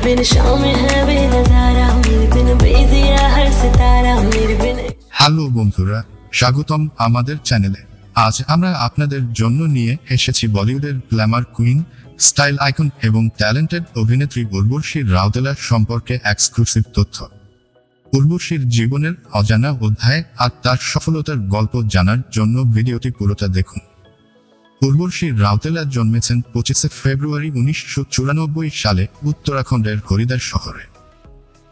बिन शाम है बेनजारा, मेरे बिन बेजिया हर सितारा, मेरे बिन। হ্যালো বন্ধুরা, স্বাগতম আমাদের চ্যানেলে। আজ আমরা আপনাদের জন্য নিয়ে এসেছি বলিউডের গ্ল্যামার কুইন, স্টাইল আইকন এবং ট্যালেন্টেড অভিনেত্রী উর্বশী রাউতেলার সম্পর্কে এক্সক্লুসিভ তথ্য। উর্বশীর জীবনের অজানা অধ্যায় আর তার সফলতার গল্প জানার জন্য ভিডিওটি পুরোটা দেখুন। উর্বশী রাউতেলা জন্মেছেন 25 ফেব্রুয়ারি 1994 সালে উত্তরাখণ্ডের হরিদ্বার শহরে।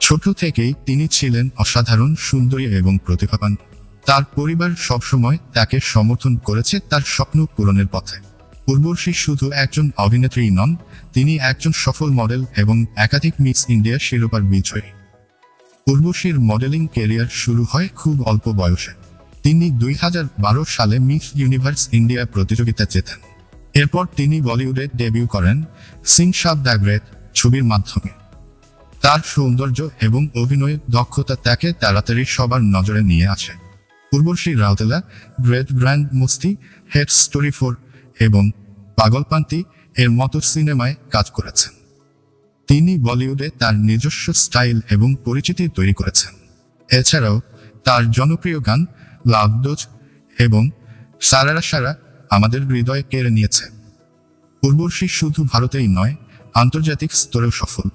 ছোট থেকেই তিনি ছিলেন অসাধারণ সুন্দরী এবং প্রতিভাবান। তার পরিবার সবসময় তাকে সমর্থন করেছে তার স্বপ্ন পূরণের পথে। উর্বশী শুধু একজন অভিনেত্রী নন, তিনি একজন সফল মডেল এবং একাধিক মিস ইন্ডিয়া শিরোপার বিজয়ী। উর্বশীর মডেলিং ক্যারিয়ার শুরু হয় খুব অল্প বয়সে। তিনি 2012 সালে মিস ইউনিভার্স ইন্ডিয়া প্রতিযোগিতা জেতেন। এরপর তিনি বলিউডে ডেবিউ করেন সিং সাব দ্য গ্রেট ছবির মাধ্যমে। তার সৌন্দর্য এবং অভিনয় দক্ষতা তাকে তাড়াতাড়ি সবার নজরে নিয়ে আসে। উর্বশী রাউতেলা গ্রেট গ্র্যান্ড মস্তি, হেড স্টোরি 4 এবং পাগলপান্তি এর মতো সিনেমায় কাজ করেছেন। তিনি বলিউডে তার নিজস্ব স্টাইল এবং পরিচিতি তৈরি করেছেন। এছাড়াও তার জনপ্রিয় গান লাভ ডোজ এবং সারারা সারা আমাদের হৃদয় কেড়ে নিয়েছে। উর্বশী শুধু ভারতেই নয়, আন্তর্জাতিক স্তরেও সফল।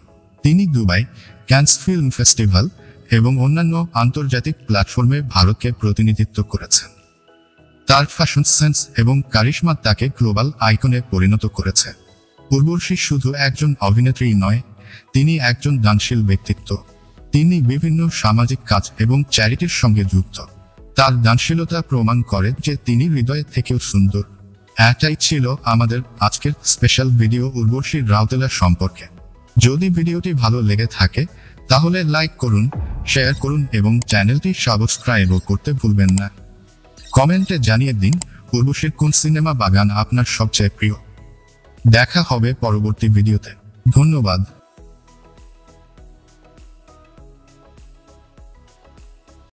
তিনি দুবাই, ক্যানস ফিল্ম ফেস্টিভ্যাল এবং অন্যান্য আন্তর্জাতিক প্ল্যাটফর্মে ভারতকে প্রতিনিধিত্ব করেছেন। তার ফ্যাশন সেন্স এবং কারিশমা তাকে গ্লোবাল আইকনে পরিণত করেছে। উর্বশী শুধু একজন অভিনেত্রী নয়, তিনি একজন দানশীল ব্যক্তিত্ব। তিনি বিভিন্ন সামাজিক কাজ এবং চ্যারিটির সঙ্গে যুক্ত। তার দানশীলতা প্রমাণ করে যে তিনি হৃদয় থেকেও সুন্দর। এটাই ছিল আমাদের আজকের স্পেশাল ভিডিও উর্বশী রাউতেলা সম্পর্কে। যদি ভিডিওটি ভালো লেগে থাকে তাহলে লাইক করুন, শেয়ার করুন এবং চ্যানেলটি সাবস্ক্রাইবও করতে ভুলবেন না। কমেন্টে জানিয়ে দিন উর্বশীর কোন সিনেমা বা গান আপনার সবচেয়ে প্রিয়। দেখা হবে পরবর্তী ভিডিওতে। ধন্যবাদ।